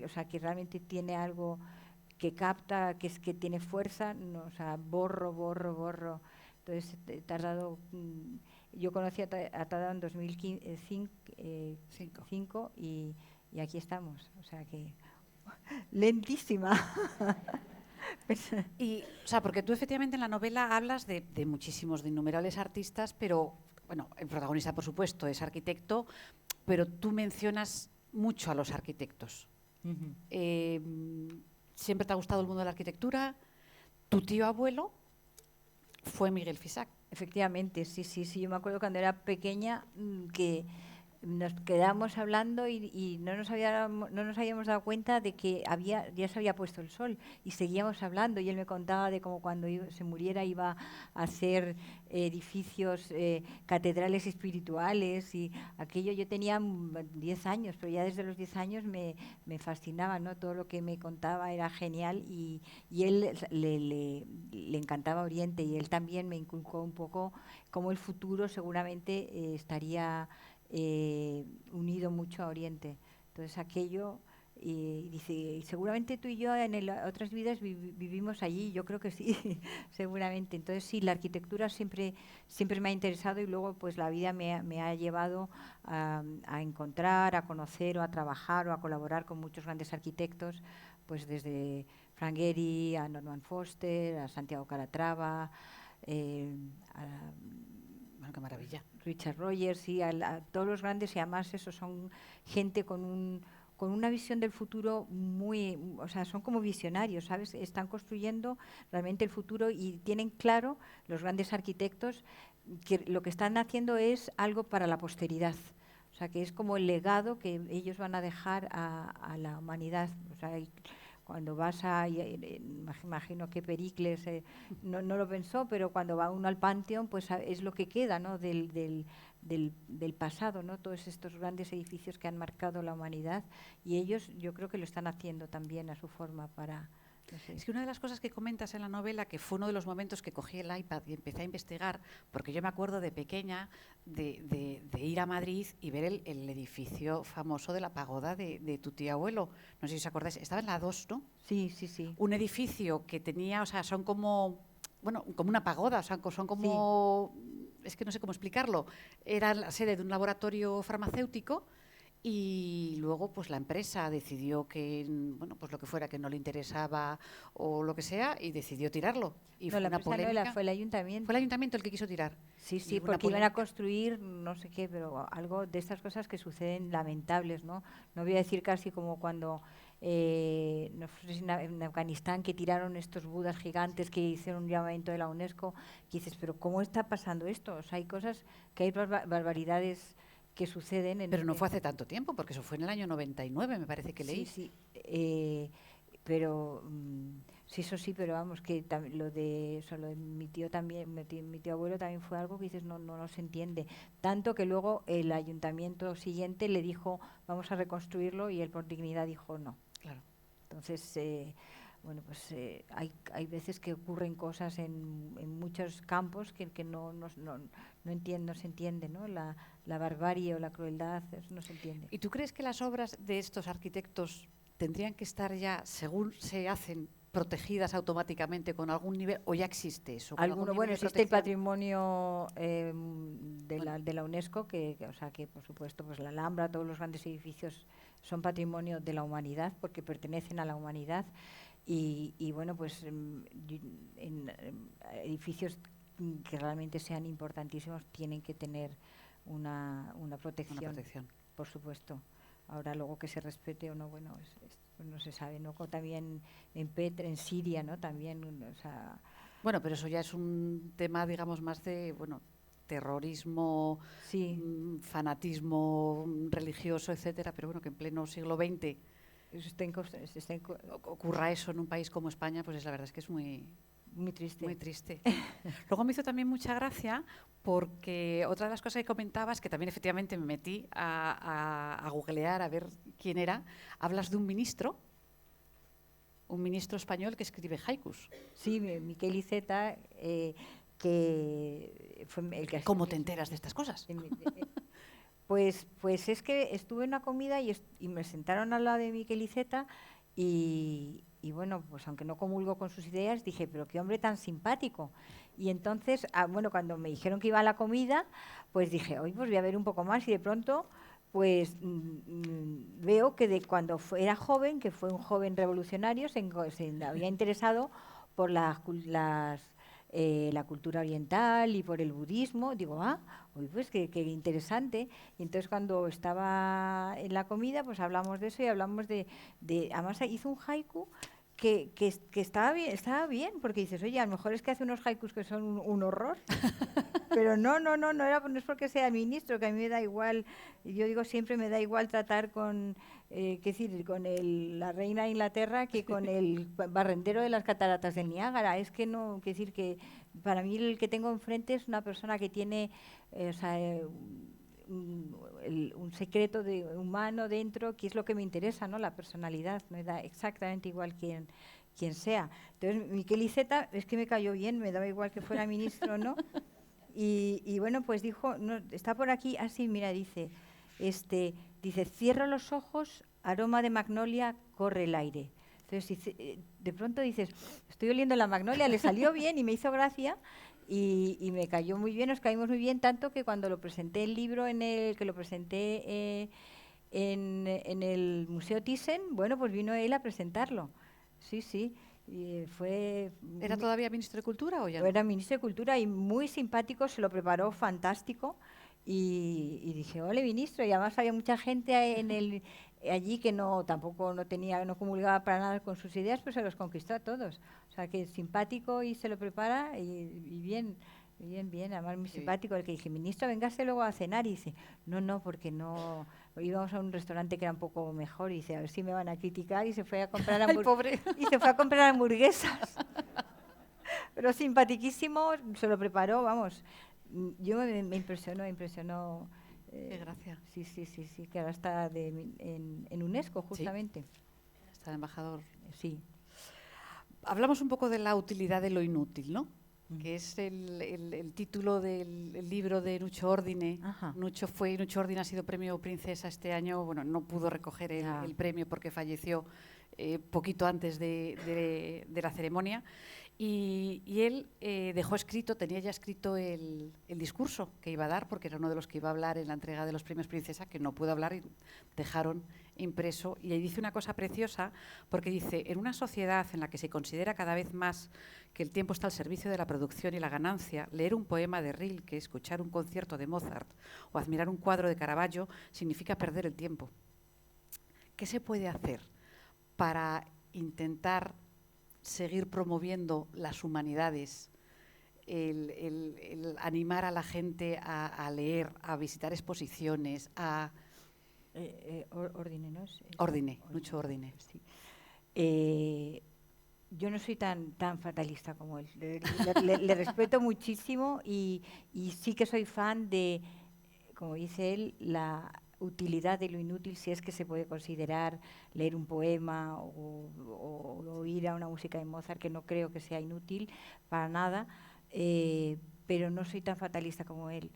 o sea, que realmente tiene algo que capta, que tiene fuerza, no, o sea, borro. Entonces he tardado. Yo conocí a Tada en 2005 y aquí estamos, o sea que lentísima. Y, o sea, porque tú efectivamente en la novela hablas de muchísimos, de innumerables artistas, pero, bueno, el protagonista, por supuesto, es arquitecto, pero tú mencionas mucho a los arquitectos. ¿Siempre te ha gustado el mundo de la arquitectura? ¿Tu tío abuelo fue Miguel Fisac? Efectivamente, sí. Yo me acuerdo cuando era pequeña que nos quedábamos hablando y no nos habíamos dado cuenta de que ya se había puesto el sol y seguíamos hablando y él me contaba de cómo cuando se muriera iba a hacer edificios, catedrales espirituales y aquello. Yo tenía 10 años, pero ya desde los 10 años me fascinaba, ¿no? Todo lo que me contaba era genial y él le encantaba Oriente y él también me inculcó un poco cómo el futuro seguramente estaría unido mucho a Oriente. Entonces aquello, dice, y seguramente tú y yo en otras vidas vivimos allí, yo creo que sí, seguramente. Entonces sí, la arquitectura siempre me ha interesado y luego pues la vida me ha llevado a encontrar, a conocer o a trabajar o a colaborar con muchos grandes arquitectos, pues desde Frank Gehry a Norman Foster, a Santiago Calatrava, a Bueno, qué maravilla. Richard Rogers, sí, a todos los grandes, y además eso son gente con una visión del futuro muy, o sea, son como visionarios, ¿sabes? Están construyendo realmente el futuro y tienen claro los grandes arquitectos que lo que están haciendo es algo para la posteridad. O sea, que es como el legado que ellos van a dejar a la humanidad. O sea, cuando vas imagino que Pericles no lo pensó, pero cuando va uno al Panteón, pues es lo que queda, ¿no? del pasado, ¿no? Todos estos grandes edificios que han marcado la humanidad y ellos yo creo que lo están haciendo también a su forma para... No sé. Es que una de las cosas que comentas en la novela, que fue uno de los momentos que cogí el iPad y empecé a investigar, porque yo me acuerdo de pequeña de ir a Madrid y ver el edificio famoso de la pagoda de tu tío abuelo. No sé si os acordáis, estaba en la 2, ¿no? Sí. Un edificio que tenía, o sea, son como, bueno, como una pagoda, o sea, son como, sí. Es que no sé cómo explicarlo. Era la sede de un laboratorio farmacéutico. Y luego pues la empresa decidió que, bueno, pues lo que fuera, que no le interesaba o lo que sea, y decidió tirarlo. Y no, fue la una polémica. No, fue el ayuntamiento. Fue el ayuntamiento el que quiso tirar. Sí, porque iban a construir no sé qué, pero algo de estas cosas que suceden lamentables, ¿no? No voy a decir casi como cuando no sé si en Afganistán que tiraron estos budas gigantes que hicieron un llamamiento de la UNESCO, que dices, pero ¿cómo está pasando esto? O sea, hay cosas, que hay barbaridades que suceden. Pero no fue hace tanto tiempo, porque eso fue en el año 99, me parece que leí. Sí, pero sí, eso sí, pero vamos, que lo de mi tío también, mi tío abuelo también fue algo que dices, no se entiende. Tanto que luego el ayuntamiento siguiente le dijo, vamos a reconstruirlo, y él por dignidad dijo no. Claro. Entonces, bueno, pues hay veces que ocurren cosas en muchos campos que no se entiende, ¿no? La barbarie o la crueldad, eso no se entiende. ¿Y tú crees que las obras de estos arquitectos tendrían que estar ya, según se hacen, protegidas automáticamente con algún nivel, o ya existe eso? Bueno, existe el patrimonio de la UNESCO, o sea, que por supuesto pues la Alhambra, todos los grandes edificios son patrimonio de la humanidad porque pertenecen a la humanidad, y bueno, pues en edificios que realmente sean importantísimos tienen que tener una protección, por supuesto. Ahora, luego que se respete o no, bueno, pues no se sabe, ¿no? También en Petra, en Siria, ¿no? También, o sea... Bueno, pero eso ya es un tema, digamos, más de, bueno, terrorismo, sí, fanatismo religioso, etcétera, pero bueno, que en pleno siglo XX ocurra eso en un país como España, pues la verdad es que es muy triste. Muy triste. Luego me hizo también mucha gracia porque otra de las cosas que comentabas, que también efectivamente me metí a googlear a ver quién era, hablas de un ministro español que escribe haikus. Sí, Miquel Iceta, que fue el que... ¿Cómo te enteras de estas cosas? Pues es que estuve en una comida y me sentaron al lado de Miquel Iceta y bueno, pues aunque no comulgo con sus ideas, dije, pero qué hombre tan simpático. Y entonces, bueno, cuando me dijeron que iba a la comida, pues dije, hoy pues voy a ver un poco más, y de pronto pues veo que de cuando era joven, que fue un joven revolucionario, se había interesado por la cultura oriental y por el budismo. Digo, pues qué interesante. Y entonces cuando estaba en la comida, pues hablamos de eso, y hablamos de además hizo un haiku que estaba bien, porque dices, oye, a lo mejor es que hace unos haikus que son un horror. Pero no es porque sea el ministro, que a mí me da igual. Yo digo, siempre me da igual tratar con la reina de Inglaterra que con el barrendero de las cataratas del Niágara. Es que no, quiero decir que para mí el que tengo enfrente es una persona que tiene un secreto humano dentro, que es lo que me interesa, ¿no? La personalidad, me da exactamente igual quién sea. Entonces, Miquel Iceta es que me cayó bien, me daba igual que fuera ministro, ¿no? Y bueno, pues dijo, no, está por aquí, así, mira, dice, cierra los ojos, aroma de magnolia, corre el aire. Entonces, de pronto dices, estoy oliendo la magnolia, le salió bien y me hizo gracia, y me cayó muy bien, nos caímos muy bien, tanto que cuando lo presenté el libro, que lo presenté en el Museo Thyssen, bueno, pues vino él a presentarlo. Sí, sí. ¿Era todavía ministro de Cultura o ya no? Era ministro de Cultura y muy simpático, se lo preparó fantástico, y dije, ole, ministro. Y además había mucha gente allí que tampoco no comulgaba para nada con sus ideas, pues se los conquistó a todos. O sea, que es simpático y se lo prepara, y bien, además muy simpático. El que dije, ministro, véngase luego a cenar, y dice, no, porque no... Íbamos a un restaurante que era un poco mejor, y dice, a ver si me van a criticar, y se fue a comprar hamburguesas. Pero simpaticísimo, se lo preparó, vamos. Yo me impresionó. Qué gracia. Sí, que ahora está en UNESCO, justamente. Sí, está de embajador. Sí. Hablamos un poco de la utilidad de lo inútil, ¿no? Que es el título del libro de Nucho Ordine. Nucho Ordine ha sido premio Princesa este año. Bueno, no pudo recoger el premio porque falleció poquito antes de la ceremonia. Y él tenía ya escrito el discurso que iba a dar, porque era uno de los que iba a hablar en la entrega de los premios Princesa, que no pudo hablar, y dejaron impreso. Y ahí dice una cosa preciosa, porque dice, en una sociedad en la que se considera cada vez más que el tiempo está al servicio de la producción y la ganancia, leer un poema de Rilke, escuchar un concierto de Mozart o admirar un cuadro de Caravaggio significa perder el tiempo. ¿Qué se puede hacer para intentar seguir promoviendo las humanidades el animar a la gente a leer, a visitar exposiciones, a... Ordine, ¿no? Ordine, mucho ordine. Sí. Yo no soy tan fatalista como él. Le respeto muchísimo y sí que soy fan de, como dice él, la utilidad de lo inútil, si es que se puede considerar leer un poema o oír a una música de Mozart, que no creo que sea inútil para nada, pero no soy tan fatalista como él.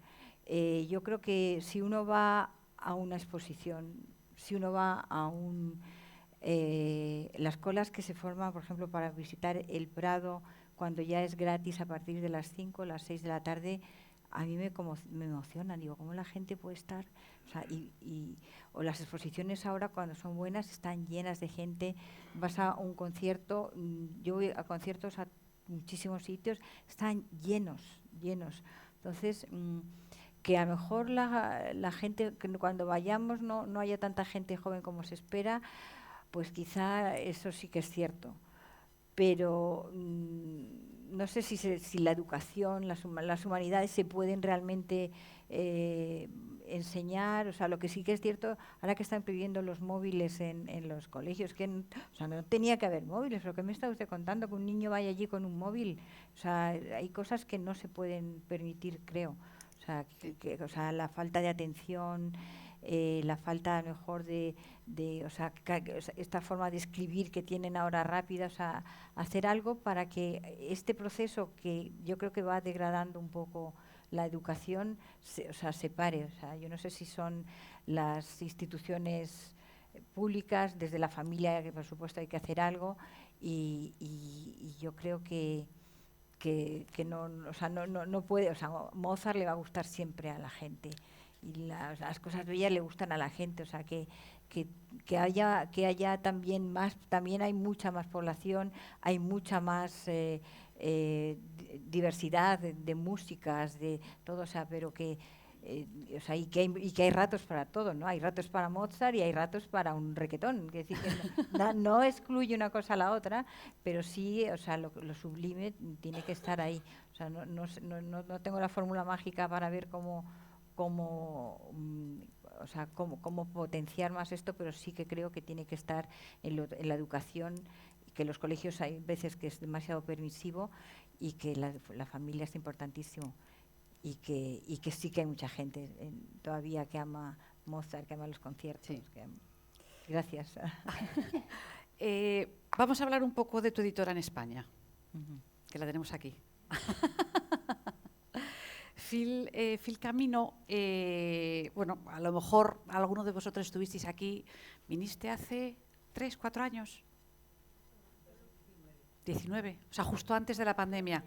Yo creo que si uno va a una exposición, si uno va a las colas que se forman, por ejemplo, para visitar el Prado, cuando ya es gratis a partir de las 5, las 6 de la tarde, a mí me emocionan. Digo, ¿cómo la gente puede estar? O sea, o las exposiciones ahora, cuando son buenas, están llenas de gente. Vas a un concierto, yo voy a conciertos a muchísimos sitios, están llenos, llenos. Entonces, que a lo mejor la gente, que cuando vayamos no haya tanta gente joven como se espera, pues quizá eso sí que es cierto. Pero no sé si la educación, las humanidades se pueden realmente enseñar. O sea, lo que sí que es cierto, ahora que están prohibiendo los móviles en los colegios, que o sea, no tenía que haber móviles. Lo que me está usted contando, que un niño vaya allí con un móvil. O sea, hay cosas que no se pueden permitir, creo. O sea, o sea, la falta de atención, la falta a lo mejor o sea, esta forma de escribir que tienen ahora rápida, o sea, hacer algo para que este proceso que yo creo que va degradando un poco la educación, o sea, se pare. O sea, yo no sé si son las instituciones públicas, desde la familia, que por supuesto hay que hacer algo, y yo creo que no, o sea, no puede, o sea, Mozart le va a gustar siempre a la gente y las cosas bellas le gustan a la gente, o sea, que haya también más, también hay mucha más población, hay mucha más diversidad de músicas, de todo, o sea, pero o sea, y que hay ratos para todo, ¿no? Hay ratos para Mozart y hay ratos para un reguetón. Es decir, que no excluye una cosa a la otra, pero sí, o sea, lo sublime tiene que estar ahí. O sea, no tengo la fórmula mágica para ver o sea, cómo potenciar más esto, pero sí que creo que tiene que estar en la educación, que los colegios hay veces que es demasiado permisivo y que la familia es importantísimo. Y que sí que hay mucha gente todavía que ama Mozart, que ama los conciertos. Sí. Gracias. Vamos a hablar un poco de tu editora en España, que la tenemos aquí. Phil Camino, bueno, a lo mejor alguno de vosotros estuvisteis aquí, viniste hace 3, 4 años. 19, o sea, justo antes de la pandemia.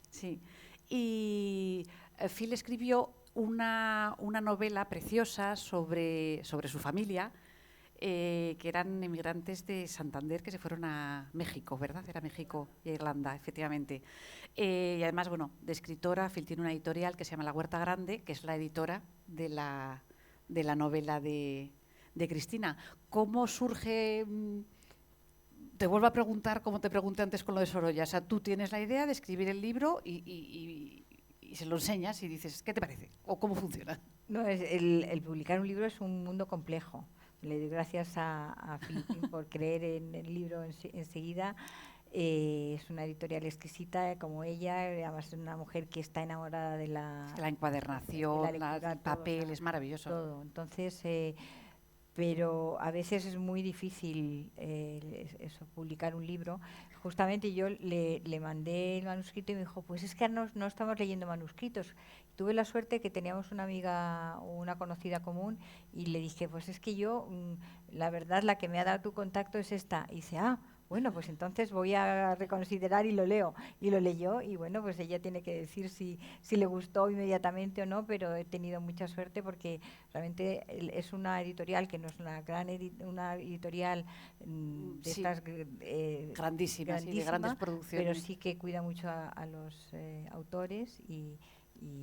Sí. Y Phil escribió una novela preciosa sobre su familia, que eran emigrantes de Santander que se fueron a México, ¿verdad? Era México y Irlanda, efectivamente. Y además, bueno, de escritora, Phil tiene una editorial que se llama La Huerta Grande, que es la editora de la novela de Cristina. ¿Cómo surge...? Te vuelvo a preguntar, como te pregunté antes con lo de Sorolla. O sea, tú tienes la idea de escribir el libro y se lo enseñas y dices, ¿qué te parece? ¿O cómo funciona? No, el publicar un libro es un mundo complejo. Le doy gracias a Filipín por creer en el libro enseguida. Es una editorial exquisita como ella, además es una mujer que está enamorada de la encuadernación, lectura, el papel, o sea, es maravilloso. Todo. Entonces, pero a veces es muy difícil eso, publicar un libro. Justamente yo le mandé el manuscrito y me dijo, pues es que no estamos leyendo manuscritos. Tuve la suerte que teníamos una amiga, una conocida común, y le dije, pues es que yo, la verdad, la que me ha dado tu contacto es esta. Y dice, bueno, pues entonces voy a reconsiderar y lo leo. Y lo leyó y bueno, pues ella tiene que decir si le gustó inmediatamente o no, pero he tenido mucha suerte porque realmente es una editorial que no es una gran una editorial de sí, estas grandísima, sí, de grandes producciones. Pero sí que cuida mucho a los autores y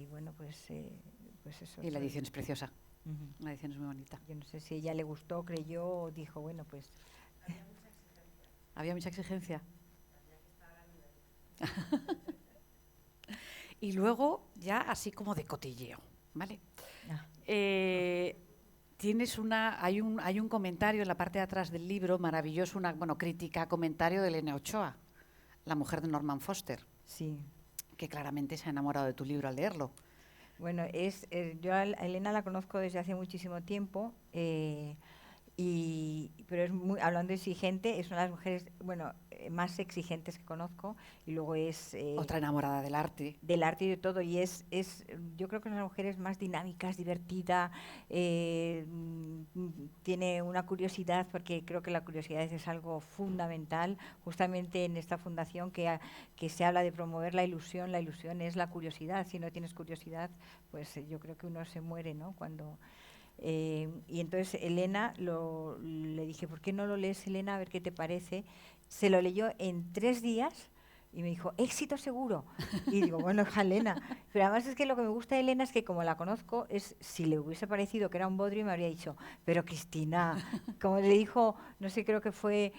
bueno, pues eso. Y la edición es preciosa. La edición es muy bonita. Yo no sé si ella le gustó, creyó o dijo, bueno, pues... Había mucha exigencia. Y luego, ya así como de cotilleo, ¿vale? Hay un comentario en la parte de atrás del libro, maravilloso, crítica, comentario de Elena Ochoa, la mujer de Norman Foster. Sí. Que claramente se ha enamorado de tu libro al leerlo. Bueno, yo a Elena la conozco desde hace muchísimo tiempo, pero es hablando de exigente, es una de las mujeres más exigentes que conozco, y luego es otra enamorada del arte y de todo, y yo creo que es una de las mujeres más dinámicas, divertida, tiene una curiosidad, porque creo que la curiosidad es algo fundamental, justamente en esta fundación que se habla de promover la ilusión es la curiosidad. Si no tienes curiosidad, pues yo creo que uno se muere, ¿no? Y entonces Elena, le dije, ¿por qué no lo lees, Elena? A ver qué te parece. Se lo leyó en 3 días y me dijo, éxito seguro. Y digo, bueno, Elena. Pero además es que lo que me gusta de Elena es que, como la conozco, si le hubiese parecido que era un bodrio, me habría dicho, pero Cristina, como le dijo, no sé, creo que fue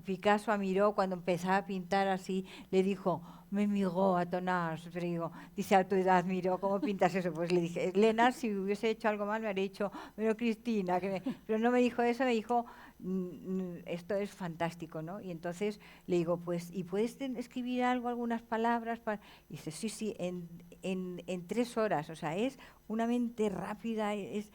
Picasso a Miró, cuando empezaba a pintar así, le dijo, me migó a Tonás, pero digo, dice, a tu edad, Miró, ¿cómo pintas eso? Pues le dije, Elena, si hubiese hecho algo mal, me habría dicho, pero Cristina, pero no me dijo eso, me dijo, esto es fantástico, ¿no? Y entonces le digo, pues, ¿y puedes escribir algo, algunas palabras? Y dice, sí, en 3 horas, o sea, es una mente rápida, es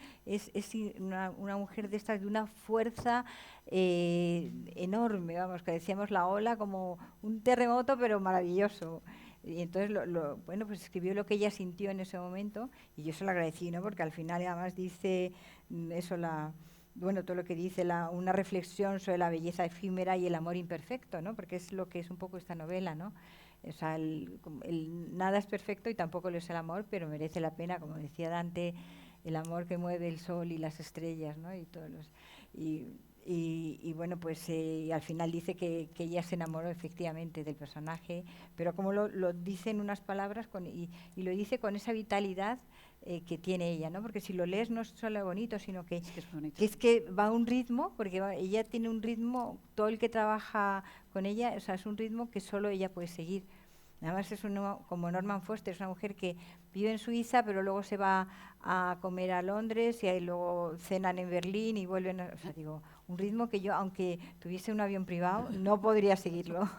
una mujer de estas, de una fuerza enorme, vamos, que decíamos la ola como un terremoto, pero maravilloso. Y entonces, pues escribió lo que ella sintió en ese momento, y yo se lo agradecí, ¿no? Porque al final además dice eso, todo lo que dice, una reflexión sobre la belleza efímera y el amor imperfecto, ¿no? Porque es lo que es un poco esta novela, ¿no? O sea, nada es perfecto y tampoco lo es el amor, pero merece la pena, como decía Dante, el amor que mueve el sol y las estrellas, ¿no? Y bueno, pues al final dice que ella se enamoró efectivamente del personaje, pero como lo dice en unas palabras y lo dice con esa vitalidad que tiene ella, ¿no? Porque si lo lees no es solo bonito, sino que es que va a un ritmo, porque ella tiene un ritmo, todo el que trabaja con ella, o sea, es un ritmo que solo ella puede seguir. Además es como Norman Foster, es una mujer que vive en Suiza, pero luego se va a comer a Londres y ahí luego cenan en Berlín y vuelven, o sea, digo, un ritmo que yo, aunque tuviese un avión privado, no podría seguirlo.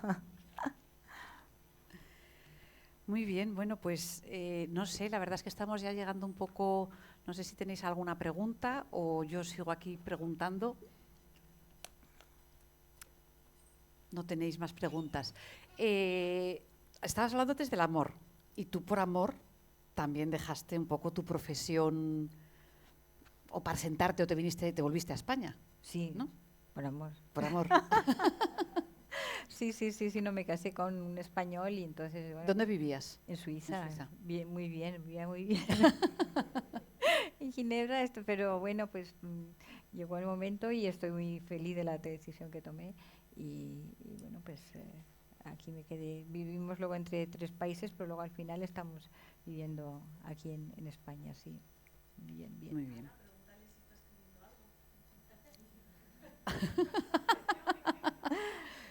Muy bien, bueno, pues no sé, la verdad es que estamos ya llegando un poco, no sé si tenéis alguna pregunta o yo sigo aquí preguntando. No tenéis más preguntas. Estabas hablando antes del amor, y tú por amor también dejaste un poco tu profesión, o para sentarte, o te volviste a España. Sí, ¿no? Por amor. Por amor. Sí, no, me casé con un español y entonces... Bueno, ¿dónde vivías? En Suiza. En Suiza. Bien, muy bien, vivía muy bien. En Ginebra, pero bueno, pues llegó el momento y estoy muy feliz de la decisión que tomé y bueno, pues aquí me quedé. Vivimos luego entre 3 países, pero luego al final estamos viviendo aquí en España, sí. Bien. Muy bien.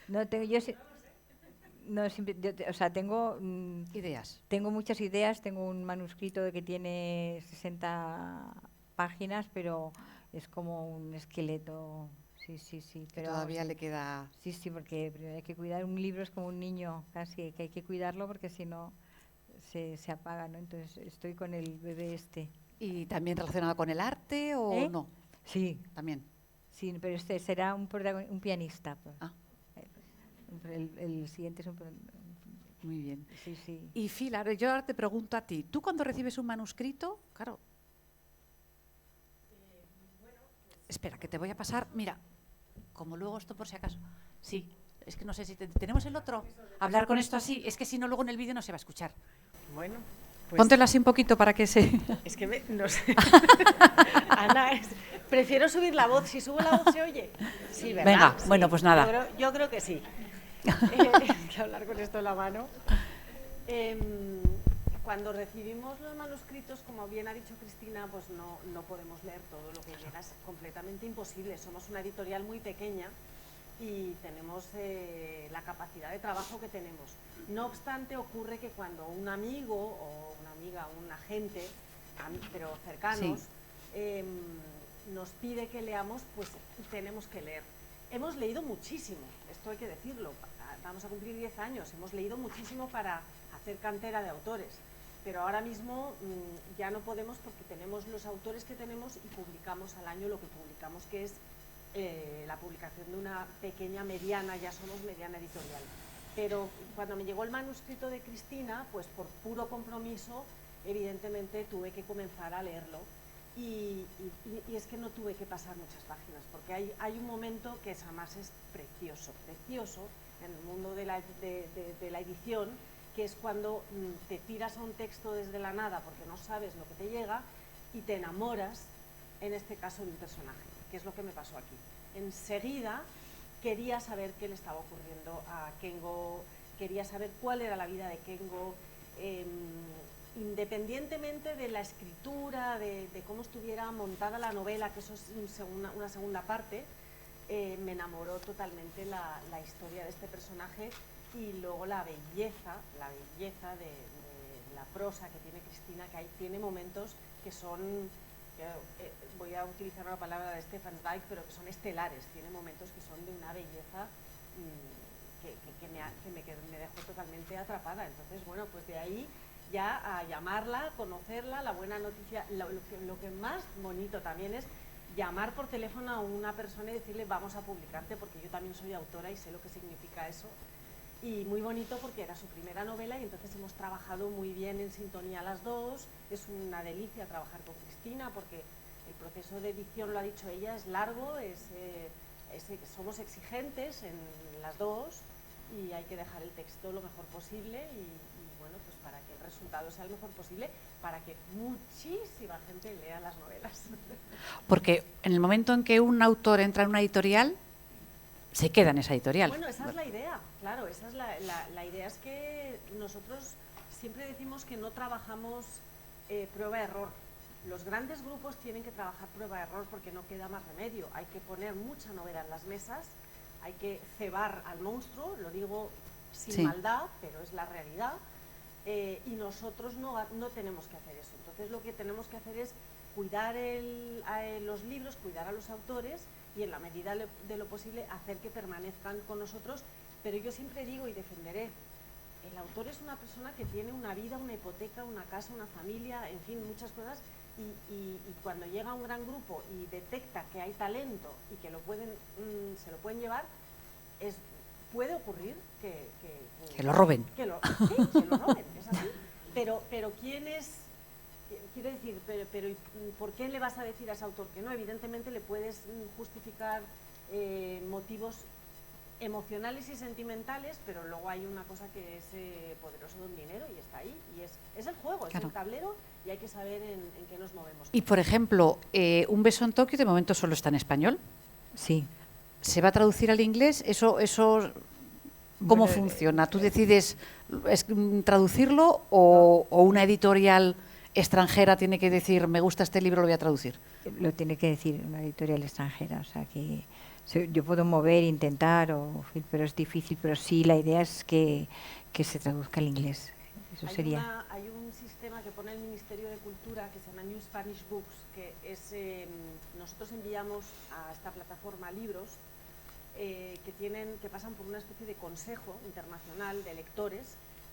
No, tengo ideas. Tengo muchas ideas, tengo un manuscrito que tiene 60 páginas, pero es como un esqueleto. Sí. Pero todavía le queda... Sí, porque primero hay que cuidar. Un libro es como un niño, casi, que hay que cuidarlo porque si no se apaga, ¿no? Entonces estoy con el bebé este. ¿Y también relacionado con el arte o no? Sí. También. Sí, pero este será un pianista. Pues. El siguiente es un... Muy bien. Sí. Y Fila, yo ahora te pregunto a ti, ¿tú cuando recibes un manuscrito, claro... Espera, que te voy a pasar, mira, como luego esto por si acaso... Sí, es que no sé si tenemos el otro. Hablar con esto así, es que si no luego en el vídeo no se va a escuchar. Bueno, pues... Póntelo así un poquito para que se... Es que no sé. Ana, prefiero subir la voz. Si subo la voz se oye. Sí, ¿verdad? Venga, sí. Bueno, pues nada. Yo creo que sí. Que hablar con esto en la mano. Cuando recibimos los manuscritos, como bien ha dicho Cristina, pues no podemos leer todo lo que llega, es completamente imposible. Somos una editorial muy pequeña y tenemos la capacidad de trabajo que tenemos. No obstante, ocurre que cuando un amigo o una amiga, un agente, pero cercanos, nos pide que leamos, pues tenemos que leer. Hemos leído muchísimo, esto hay que decirlo, vamos a cumplir 10 años, hemos leído muchísimo para hacer cantera de autores, pero ahora mismo ya no podemos porque tenemos los autores que tenemos y publicamos al año lo que publicamos, que es la publicación de una pequeña, mediana, ya somos mediana editorial. Pero cuando me llegó el manuscrito de Cristina, pues por puro compromiso, evidentemente tuve que comenzar a leerlo. Y es que no tuve que pasar muchas páginas, porque hay un momento que además es precioso, precioso en el mundo de la edición, que es cuando te tiras a un texto desde la nada porque no sabes lo que te llega y te enamoras, en este caso, de un personaje, que es lo que me pasó aquí. Enseguida quería saber qué le estaba ocurriendo a Kengo, quería saber cuál era la vida de Kengo, independientemente de la escritura, de cómo estuviera montada la novela, que eso es una segunda parte, me enamoró totalmente la historia de este personaje y luego la belleza de la prosa que tiene Cristina, que tiene momentos que son, voy a utilizar una palabra de Stefan Zweig, pero que son estelares, tiene momentos que son de una belleza que me dejó totalmente atrapada. Entonces, bueno, pues de ahí ya a llamarla, conocerla, la buena noticia, lo que más bonito también es llamar por teléfono a una persona y decirle vamos a publicarte, porque yo también soy autora y sé lo que significa eso. Y muy bonito porque era su primera novela y entonces hemos trabajado muy bien en sintonía las dos. Es una delicia trabajar con Cristina porque el proceso de edición, lo ha dicho ella, es largo, somos exigentes en las dos y hay que dejar el texto lo mejor posible y bueno, pues para que el resultado sea el mejor posible, para que muchísima gente lea las novelas. Porque en el momento en que un autor entra en una editorial, se queda en esa editorial. Bueno, esa es la idea, claro, esa es la idea. Es que nosotros siempre decimos que no trabajamos prueba-error. Los grandes grupos tienen que trabajar prueba-error porque no queda más remedio. Hay que poner mucha novela en las mesas, hay que cebar al monstruo, lo digo sin maldad, pero es la realidad. Y nosotros no tenemos que hacer eso. Entonces lo que tenemos que hacer es cuidar los libros, cuidar a los autores y en la medida de lo posible hacer que permanezcan con nosotros. Pero yo siempre digo y defenderé, el autor es una persona que tiene una vida, una hipoteca, una casa, una familia, en fin, muchas cosas, y cuando llega un gran grupo y detecta que hay talento y que se lo pueden llevar, puede ocurrir que lo roben. Sí, que lo roben, es así. Pero ¿quién es? Quiero decir, pero ¿por qué le vas a decir a ese autor que no? Evidentemente le puedes justificar motivos emocionales y sentimentales, pero luego hay una cosa que es poderoso de un dinero y está ahí, y es el juego, claro. Es el tablero y hay que saber en qué nos movemos. Y por ejemplo, Un beso en Tokio de momento solo está en español. Sí. ¿Se va a traducir al inglés? Eso ¿cómo funciona? ¿Tú decides traducirlo o una editorial extranjera tiene que decir me gusta este libro, lo voy a traducir? Lo tiene que decir una editorial extranjera, o sea que yo puedo mover, intentar, pero es difícil, pero sí la idea es que se traduzca al inglés. Eso sería. Hay un sistema que pone el Ministerio de Cultura que se llama New Spanish Books, que es nosotros enviamos a esta plataforma libros que pasan por una especie de consejo internacional de lectores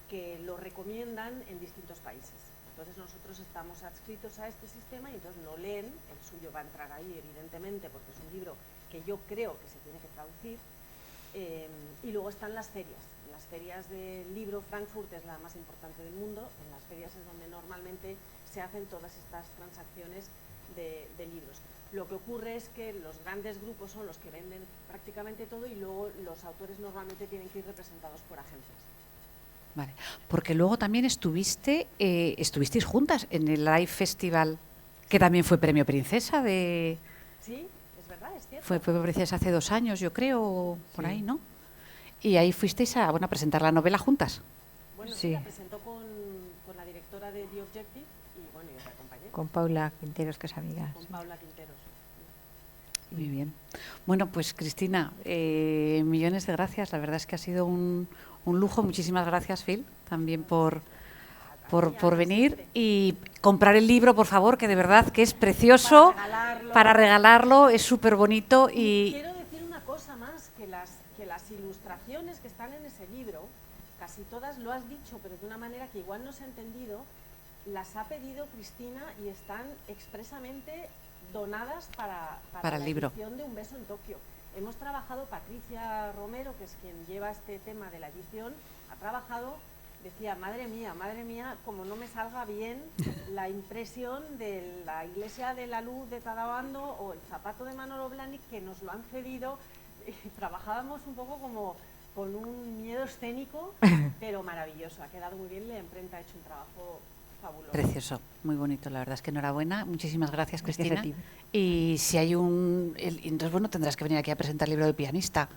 que lo recomiendan en distintos países. Entonces nosotros estamos adscritos a este sistema y entonces lo leen, el suyo va a entrar ahí evidentemente porque es un libro que yo creo que se tiene que traducir, y luego están las ferias. En las ferias del libro, Frankfurt es la más importante del mundo, en las ferias es donde normalmente se hacen todas estas transacciones de libros. Lo que ocurre es que los grandes grupos son los que venden prácticamente todo y luego los autores normalmente tienen que ir representados por agencias. Vale, porque luego también estuvisteis juntas en el Live Festival, que también fue Premio Princesa de... Sí, es verdad, es cierto. Fue Premio Princesa hace 2 años, yo creo, por ahí, ¿no? Y ahí fuisteis a presentar la novela juntas. Bueno, sí, la presentó con la directora de The Objective y bueno, yo te acompañé. Con Paula Quinteros, que es amiga. Con Paula Quinteros. Muy bien. Bueno, pues Cristina, millones de gracias. La verdad es que ha sido un lujo. Muchísimas gracias, Phil, también por venir. Y comprar el libro, por favor, que de verdad que es precioso. Para regalarlo, es súper bonito. Y quiero decir una cosa más, que las ilustraciones que están en ese libro, casi todas, lo has dicho, pero de una manera que igual no se ha entendido, las ha pedido Cristina y están expresamente donadas para el la libro. edición de Un beso en Tokio. Hemos trabajado, Patricia Romero, que es quien lleva este tema de la edición, ha trabajado, decía, madre mía, como no me salga bien la impresión de la Iglesia de la Luz de Tadabando o el zapato de Manolo Blahnik, que nos lo han cedido. Y trabajábamos un poco como con un miedo escénico, pero maravilloso, ha quedado muy bien, la imprenta ha hecho un trabajo fabuloso. Precioso, muy bonito, la verdad es que enhorabuena. Muchísimas gracias, Cristina. Y si hay entonces, bueno, tendrás que venir aquí a presentar el libro del pianista.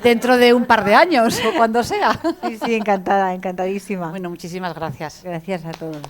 Dentro de un par de años o cuando sea. Sí, encantada, encantadísima. Bueno, muchísimas gracias. Gracias a todos.